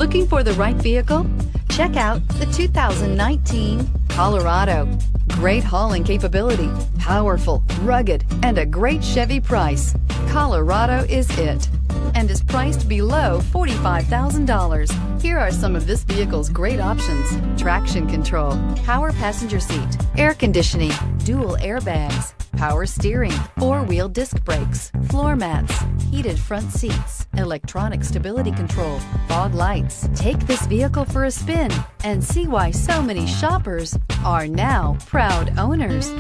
Looking for the right vehicle? Check out the 2019 Colorado. Great hauling capability, powerful, rugged, and a great Chevy price. Colorado is it, and is priced below $45,000. Here are some of this vehicle's great options: traction control, power passenger seat, air conditioning, dual airbags, power steering, four-wheel disc brakes, floor mats, heated front seats, electronic stability control, fog lights. Take this vehicle for a spin and see why so many shoppers are now proud owners.